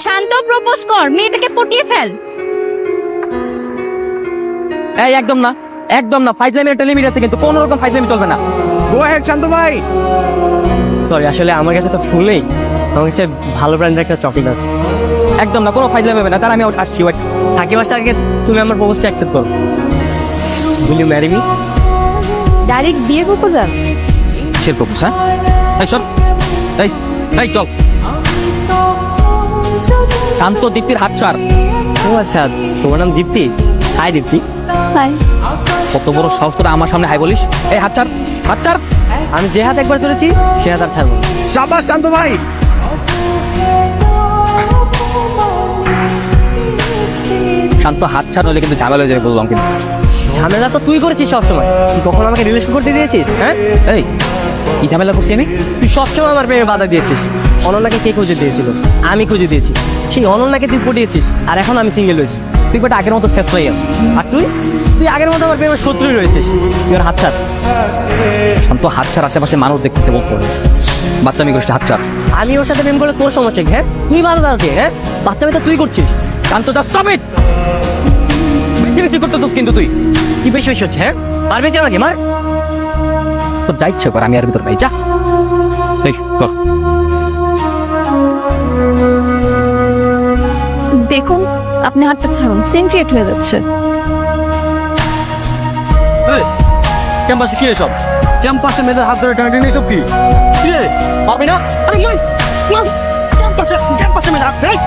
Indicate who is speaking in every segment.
Speaker 1: শান্ত, propose কর, মেয়েটাকে পটিয়ে fail.
Speaker 2: এই একদম না, একদম না, ফাইজলামি একটা লিমিট আছে, কিন্তু কোনো রকম ফাইজলামি চলবে না।
Speaker 3: গো হেড শান্ত ভাই।
Speaker 2: সরি, আসলে আমার কাছে তো ফুল নেই, আমার কাছে ভালো ব্র্যান্ডের একটা চকলেট আছে। একদম না, কোনো ফাইজলামি হবে না, তার আমি আসছি। ওয়েট, সাকিব আসার আগে তুমি আমার প্রপোজটা অ্যাকসেপ্ট করো। Will you marry me?
Speaker 1: Direct বিয়ে প্রপোজাল?
Speaker 2: কিসের প্রপোজ? হ্যাঁ, এই সব, এই এই চল। শান্ত, দীপ্তির হাত ছাড়। ও আচ্ছা, তোমার নাম দীপ্তি? হাই দীপ্তি।
Speaker 1: হাই।
Speaker 2: কত বড় সাহস তোরা আমার সামনে হাই বলিস? এই হাত ছাড়, হাত ছাড়। আমি যে হাত একবার ধরেছি সে হাত আর ছাড়বো না।
Speaker 3: শাবাশ শান্ত ভাই।
Speaker 2: শান্ত, হাত ছাড়, নইলে কিন্তু ঝামেলা হয়ে যাবে বললাম। কিন্তু ঝামেলা তো তুই করেছিস সবসময়। তুই কখন আমাকে রিলেশন করতে দিয়েছিস? হ্যাঁ, এই কি ঝামেলা করছি আমি? তুই সবসময় আমার প্রেমে বাধা দিয়েছিস। অনন্যাকে কে খুঁজে দিয়েছিল? আমি খুঁজে দিয়েছি। সেই অনন্যাকে তুই পটিয়েছিস, আর এখন আমি সিঙ্গেল হয়েছি। তুই বাট আগের মতো শেষ হয়ে গেছিস। আর তুই তুই আগের মতো আমার প্রেমের শত্রুই রয়েছিস। তুই আর হাত ছাড়। শান্ত, হাত ছাড়, আশেপাশে মানুষ দেখতেছে বলতে হবে। বাচ্চা আমি করছি, হাত ছাড়। আমি ওর সাথে প্রেম করলে তোর সমস্যা কি? হ্যাঁ, তুই ভালো দাঁড়াতে। হ্যাঁ, বাচ্চা মেয়ে তো তুই করছিস। শান্ত, দা স্টপ ইট। বেশি বেশি করতে তোস কিন্তু তুই। কি বেশি বেশি হচ্ছে? হ্যাঁ, মারবি তুই আমাকে? মার। তোর যা ইচ্ছে কর, আমি আর ভিতর নাই। যা, এই চল।
Speaker 1: দেখুন, আপনি হাতটা ছাড়ুন, সিন ক্রিয়েট হয়ে যাচ্ছে।
Speaker 2: ক্যাম্পাসে কি এসব? ক্যাম্পাসে মেয়েদের হাত ধরে টানাটানি এসব কি? কি রে, পারবি না? আরে মার, মার। ক্যাম্পাসে মেয়েদের হাত ধরে।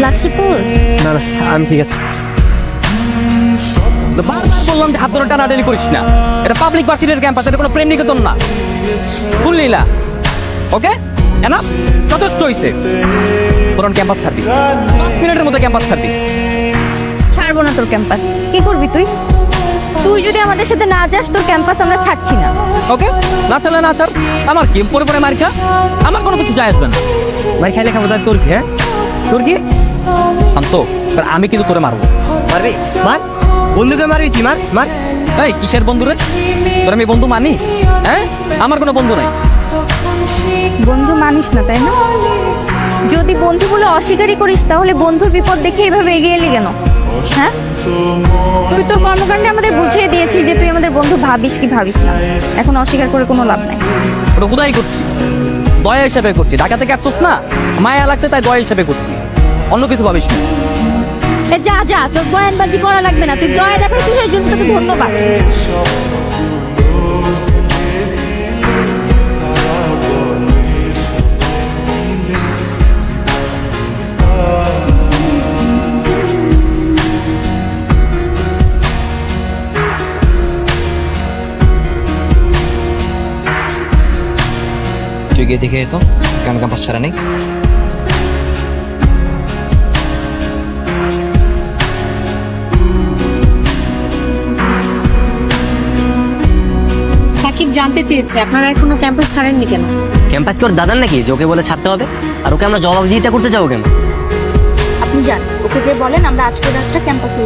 Speaker 1: লাগছে পোজ?
Speaker 2: না না, আমি ঠিক আছে। বারবার বললাম যে হাত ধরে টানাটানি করিস না। এটা পাবলিক ভার্সিটির ক্যাম্পাস, এটা কোনো প্রেম নিকেতন না। শুনলি না? ওকে, এনা যথেষ্ট হয়েছে। পুরন ক্যাম্পাস ছাড়বি, 5 মিনিটের মধ্যে ক্যাম্পাস ছাড়বি।
Speaker 1: ছাড়বো না তোর ক্যাম্পাস। কি করবি তুই? তুই যদি আমাদের সাথে না যাস, তোর ক্যাম্পাস আমরা ছাড়ছি না।
Speaker 2: ওকে, না চলে না ছাড়। আমার কি পরে পরে মার খা? আমার কোনো কিছু যায় আসবে না। মার খাইলে খাবো, তোর কি? হ্যাঁ, তোর কি? শান্ত, আমি কিন্তু তোরে মারবো। মারবি? মার। বন্ধুকে মারবি তুই? মার মার। এই কিসের বন্ধু রে? তোর আমি বন্ধু মানি? হ্যাঁ, আমার কোনো বন্ধু নাই।
Speaker 1: বন্ধু মানিস না, তাই না? যদি বন্ধু বলে অস্বীকারই করিস, তাহলে বন্ধুর বিপদ দেখে এভাবে এগিয়ে এলি কেন? হ্যাঁ, তুই তোর কর্মকাণ্ডে আমাদের বুঝিয়ে দিয়েছিস যে তুই আমাদের বন্ধু ভাবিস কি ভাবিস না। এখন অস্বীকার করে কোনো লাভ নাই।
Speaker 2: ওটা হুদাই করছি, দয়া হিসাবে করছি। ঢাকা থেকে আসছিস না, মায়া লাগছে তাই দয়া হিসাবে করছি, অন্য কিছু ভাবিস না।
Speaker 1: এ যা যা, তোর বয়ানবাজি করা লাগবে না। তুই দয়া দেখাচ্ছিস, এর জন্য তোকে ধন্যবাদ।
Speaker 2: তুই গিয়ে দেখে তো কেন ক্যাম্পাস ছাড়া নেই।
Speaker 4: সাকিব জানতে চেয়েছে আপনারা এখনো ক্যাম্পাস ছাড়েননি কেন?
Speaker 2: ক্যাম্পাস তোর দাদার নাকি যে ওকে বলে ছাড়তে হবে? আর ওকে আমরা জবাবদিহিতা করতে যাবো কেন?
Speaker 1: আপনি যান, ওকে যে বলেন আমরা আজকে রাতটা ক্যাম্পাসে।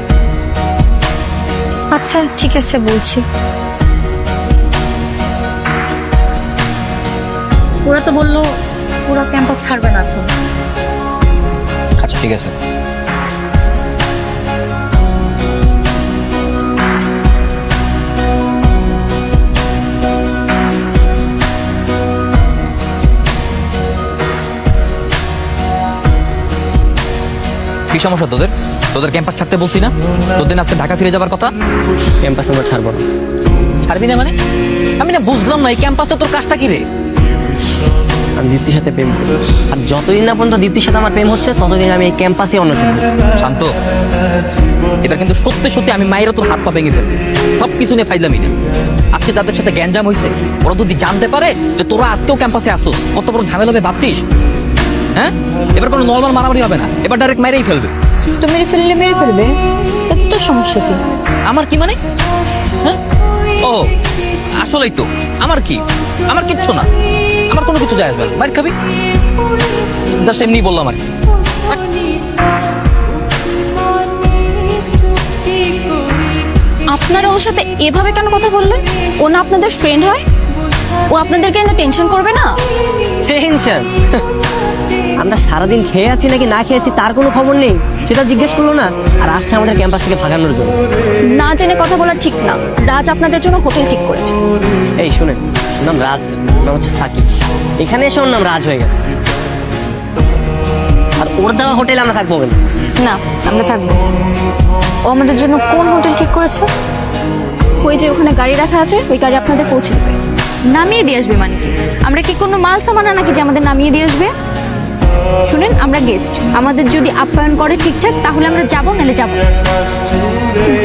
Speaker 4: আচ্ছা ঠিক আছে, বলছি। ওরা তো বললো পুরো ক্যাম্পাস ছাড়বে না এখন।
Speaker 2: আচ্ছা ঠিক আছে। কি সমস্যা তোদের? তোদের ক্যাম্পাস ছাড়তে বলছি না? তোদের আজকে ঢাকা ফিরে যাবার কথা। ক্যাম্পাস আমরা ছাড়বো না। ছাড়বি না মানে? আমি না বুঝলাম না, এই ক্যাম্পাসে তোর কাজটা কি রে? আমি দীপ্তির সাথে প্রেম করি, আর যতদিন না পর্যন্ত দীপ্তির সাথে আমার প্রেম হচ্ছে ততদিন আমি এই ক্যাম্পাসে অন্বেষণ করি। শান্ত, এটা কিন্তু সত্যি সত্যি আমি মায়েরা তোর হাত পা ভেঙে ফেলবো। সব কিছু নিয়ে ফাইলামি না। আজকে যাদের সাথে গ্যাঞ্জাম হয়েছে, ওরা যদি জানতে পারে যে তোরা আজকেও ক্যাম্পাসে আসোস, কত বড় ঝামেলা হবে ভাবছিস? হ্যাঁ, এবার কোনো নর্মাল মারামারি হবে না, এবার ডাইরেক্ট মেরেই ফেলবে।
Speaker 1: তো মেরে ফেললে মেরে ফেলবে, তাতে তোর সমস্যা কি?
Speaker 2: আমার কি মানে? হ্যাঁ, ও আসলেই তো আমার কি, আমার কিচ্ছু না, আমার কোনো কিছু যায় আসবে না। মার খাবি? জাস্ট এমনি বললাম আর কি।
Speaker 1: আপনারা ওর সাথে এভাবে কেন কথা বললেন? ও না আপনাদের ফ্রেন্ড হয়? ও আপনাদেরকে এনে টেনশন করবে না?
Speaker 2: টেনশন? আমরা সারাদিন খেয়ে আছি নাকি না খেয়েছি তার কোনো খবর নেই, সেটা জিজ্ঞেস করলো না। আর আসছে আমাদের ক্যাম্পাস থেকে ভাগানোর জন্য।
Speaker 1: না জেনে কথা বলা ঠিক না। রাজ আপনাদের জন্য হোটেল ঠিক করেছে।
Speaker 2: এই শুনেন, ওর নাম রাজ না, ওর নাম হচ্ছে সাকিব। এখানে এসে ওর নাম রাজ হয়ে গেছে। আর ওর দেওয়া হোটেলে আমরা থাকবো কেন?
Speaker 1: না, আমরা থাকবো। ও আমাদের জন্য কোন হোটেল ঠিক করেছে? ওই যে ওখানে গাড়ি রাখা আছে, ওই গাড়ি আপনাদের পৌঁছে দেবে, নামিয়ে দিয়ে আসবে। মানে কি আমরা কি কোনো মাল সামানা নাকি যে আমাদের নামিয়ে দিয়ে আসবে? শুনেন, আমরা গেস্ট, আমাদের যদি আপ্যায়ন করে ঠিকঠাক তাহলে আমরা যাবো, নাহলে যাবো না।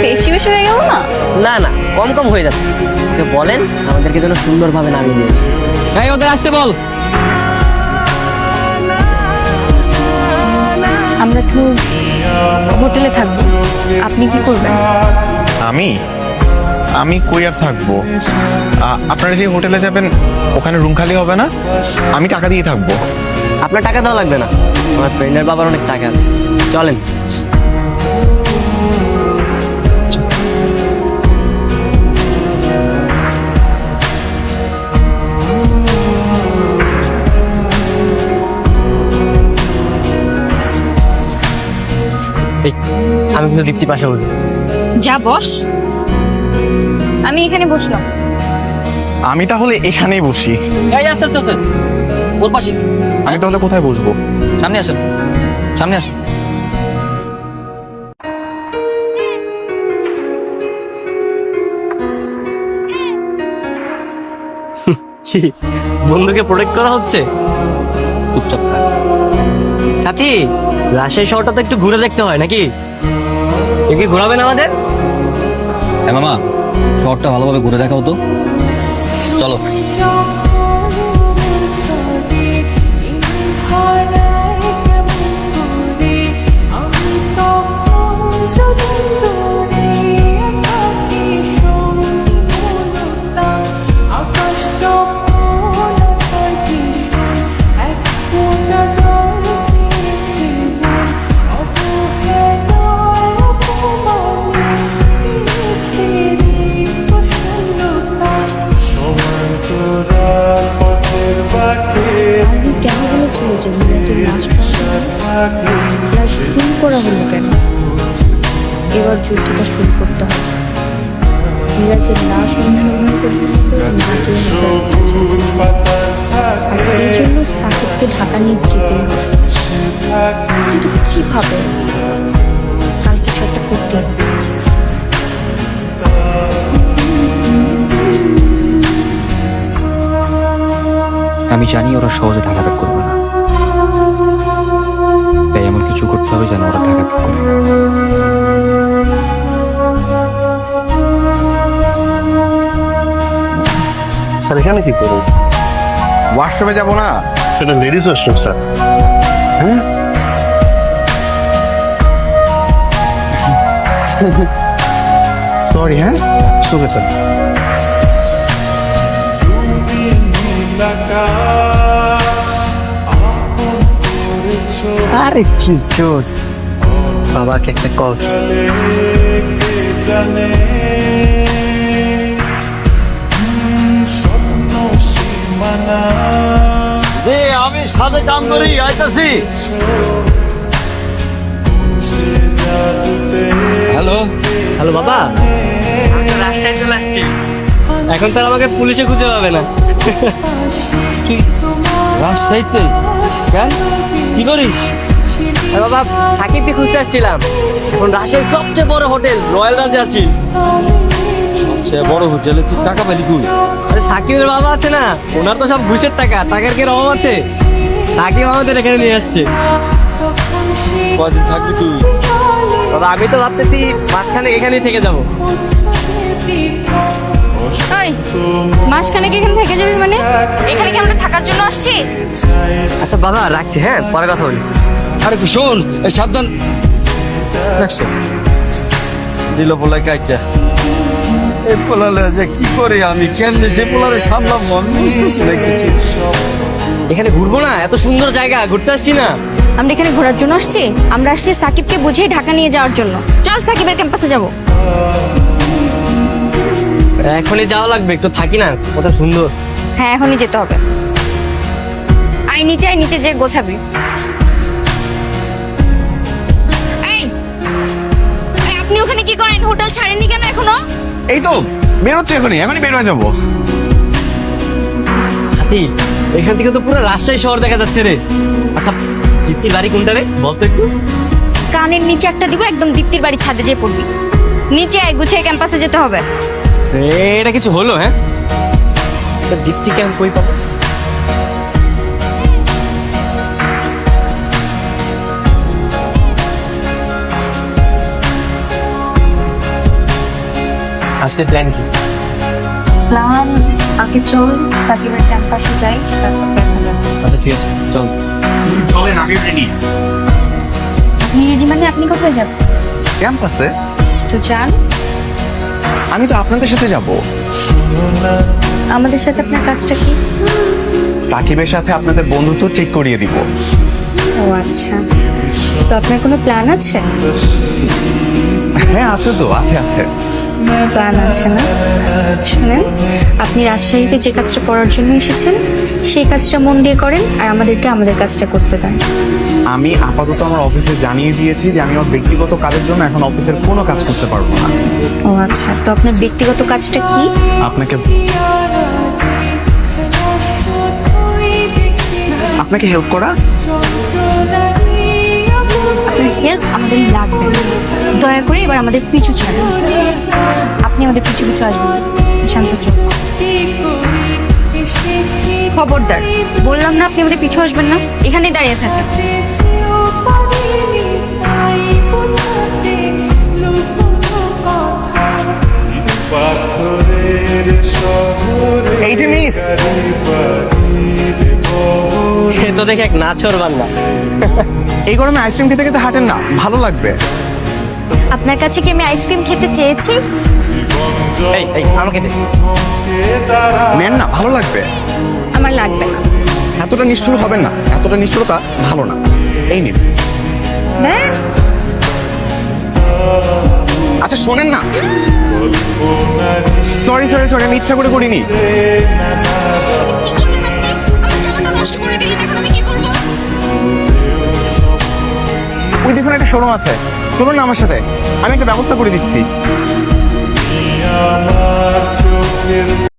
Speaker 1: বেশি বেশি হয়ে গেল না?
Speaker 2: না না, কম কম হয়ে যাচ্ছে। ওকে বলেন আমাদেরকে যেন সুন্দরভাবে নামিয়ে দিয়েছে। তাই ওদের আসতে বল।
Speaker 1: আমরা তো হোটেলে থাকবো, আপনি কি করবেন?
Speaker 5: আমি কই আর থাকবো? আপনারা যে হোটেলে যাবেন ওখানে রুম খালি হবে না, আমি টাকা দিয়ে থাকবো।
Speaker 2: আপনার টাকা দেওয়া লাগবে না, আমার ফ্রেন্ডের বাবার অনেক টাকা আছে। চলেন। এই, আমি কিন্তু দীপ্তি পাশে বলবো।
Speaker 1: যা বস, আমি এখানে বসলাম।
Speaker 5: আমি তাহলে এখানেই বসি।
Speaker 2: এই আস্তে আস্তে আস্তে, ওর পাশে।
Speaker 5: আমি তাহলে কোথায় বসবো?
Speaker 2: সামনে আসেন, সামনে আসেন। কি বন্ধুকে প্রোটেক্ট করা হচ্ছে? চুপচাপ থাক। সাথী, রাজশাহী শহরটা তো একটু ঘুরে দেখতে হয় নাকি? একে ঘোরাবেন আমাদের?
Speaker 6: হ্যাঁ মামা, শহরটা ভালোভাবে ঘুরে দেখাও তো। চলো।
Speaker 4: কেন বলেছিল যে মিরাজের লাশ লাশ খুন করা হলো কেন? এবার যুদ্ধটা শুরু করতে হবে। মিরাজের লাশ অনুসন্ধান করতে হবে, আর এই জন্য সাকিবকে ঢাকা নিয়ে যেতে হবে। কিন্তু কিভাবে? কাল কিছু একটা করতে হবে।
Speaker 6: আমি জানি ওরা সহজে ঢাকা ব্যাক করবে না, তাই এমন কিছু করতে হবে যেন ওরা ঢাকা ব্যাক করে।
Speaker 5: স্যার এখানে কি করবো? ওয়াশরুমে যাবো না? সেটা লেডিস ওয়াশরুম স্যার। হ্যাঁ সরি। হ্যাঁ সুখে স্যার।
Speaker 2: আরে কি জোস, বাবাকে একটা কল।
Speaker 7: যে আমি সাথে কাম করি আইতাছি। হ্যালো
Speaker 2: হ্যালো বাবা, রাস্তায় চলে আসছি। এখন তো আর আমাকে পুলিশে খুঁজে পাবে না।
Speaker 7: রাজশাহীতে কেন, কি করিস?
Speaker 2: আরে বাবা, সাকিবকে খুঁজতে আসছিলাম। এখন রাজশাহীর সবচেয়ে বড় হোটেল রয়্যাল রাজে আছি।
Speaker 7: সে বড় হোটেলে তুই টাকা পেলি কই?
Speaker 2: আরে সাকিবের বাবা আছে না, ওনার তো সব ঘুষের টাকা, টাকার কি অভাব আছে? সাকিব আমাদের এখানে নিয়ে আসছে।
Speaker 7: কদিন থাকবি তুই?
Speaker 2: বাবা আমি তো ভাবতেছি মাঝখানে এখানেই থেকে যাবো।
Speaker 1: ওই মাসখানেক এখানে থেকে যাবি মানে? এখানে কি আমরা থাকার জন্য আসছি?
Speaker 2: আচ্ছা বাবা রাখছি, হ্যাঁ পরে কথা বলি।
Speaker 7: আরে শোন, এই সাবধান। দেখছো দিল পোলাই কাইটা, এই পোলালে যে কি করে আমি কেমনে যে পোলারে সামলাম আমি বুঝতেছি না কিছু।
Speaker 2: এখানে ঘুরবো না? এত সুন্দর জায়গা, ঘুরতে আসছি না?
Speaker 1: আমরা এখানে ঘোরার জন্য আসছি? আমরা আসছি সাকিবকে বুঝিয়ে ঢাকা নিয়ে যাওয়ার জন্য। চল সাকিবের ক্যাম্পাসে যাব।
Speaker 2: এখনই যাওয়া লাগবে, একটু থাকি না, কত সুন্দর।
Speaker 1: হ্যাঁ এখনই যেতে হবে। আয় নিচে যে গোছাবি। এই এই, আপনি ওখানে কি করেন? হোটেল ছাড়েননি কেন এখনো?
Speaker 5: এই তো বেরোচ্ছে, এখনই বের হয়ে যাবো।
Speaker 2: হাতি, এখান থেকে তো পুরো রাজশাহী শহর দেখা যাচ্ছে রে। আচ্ছা দীপ্তির বাড়ি কোনটা রে, বলতো একটু।
Speaker 1: কানের নিচে একটা দিব, একদম দীপ্তির বাড়ির ছাদে যেয়ে পড়বি। নিচে আয়, গুছিয়ে ক্যাম্পাসে যেতে হবে।
Speaker 2: এটা কিছু হলো? হ্যাঁ, তা দীপ্তি কেমন কই পাবো? আজকে প্ল্যান কি?
Speaker 1: প্ল্যান আগে চল সাকিবের ক্যাম্পাসে যাই, তারপর দেখা যাবে।
Speaker 2: আচ্ছা ঠিক আছে, চল।
Speaker 5: চলেন, আমি রেডি।
Speaker 1: আপনি রেডি মানে আপনি কোথায় যাবেন?
Speaker 5: ক্যাম্পাসে?
Speaker 1: তো যান।
Speaker 5: আমি তো আপনাদের সাথে যাব।
Speaker 1: আমাদের সাথে আপনার কাজটা কি?
Speaker 5: সাকিবের সাথে আপনাদের বন্ধুত্ব ঠিক করিয়ে দিব।
Speaker 1: ও আচ্ছা, তো আপনার কোনো প্ল্যান আছে?
Speaker 5: হ্যাঁ আছে তো, আছে।
Speaker 1: প্ল্যান আছে না? শুনেন, আপনি রাজশাহীতে যে কাজটা করার জন্য এসেছেন সেই কাজটা মন দিয়ে করেন, আর আমাদেরকে আমাদের কাজটা করতে দেন।
Speaker 5: আমি আপাতত আমার অফিসে জানিয়ে দিয়েছি যে আমি আমার ব্যক্তিগত কাজের জন্য এখন অফিসের কোনো কাজ করতে পারবো না।
Speaker 1: ও আচ্ছা, তো আপনার ব্যক্তিগত কাজটা কি?
Speaker 5: আপনাকে হেল্প করা।
Speaker 1: আপনার হেল্প আমাদের লাগবে না। দয়া করে এবার আমাদের পিছু ছাড়েন। আপনি আমাদের পিছু আসবেন। শান্ত চোখ। খবরদার, বললাম না আপনি আমাদের পিছু আসবেন না। এখানেই দাঁড়িয়ে থাকেন।
Speaker 5: এই যে মিস,
Speaker 2: সে তো দেখে এক নাচর বান্দা।
Speaker 5: এই গরমে আইসক্রিম খেতে খেতে হাঁটেন না, ভালো লাগবে।
Speaker 1: আপনার কাছে কি আমি আইসক্রিম খেতে চেয়েছি?
Speaker 2: এই আমাকে দে।
Speaker 5: নেন না, ভালো লাগবে।
Speaker 1: আমার লাগবে না।
Speaker 5: এতটা নিষ্ঠুর হবেন না, এতটা নিষ্ঠুরতা ভালো না। এই নিন।
Speaker 1: দেখ,
Speaker 5: আচ্ছা শোনেন না, সরি আমি ইচ্ছা করে করিনি।
Speaker 1: কি করলেন আপনি? আমার জামাটা নষ্ট করে দিলেন, এখন আমি কি করব?
Speaker 5: ওই দেখুন একটা শোরুম আছে, চলুন না আমার সাথে, আমি একটা ব্যবস্থা করে দিচ্ছি।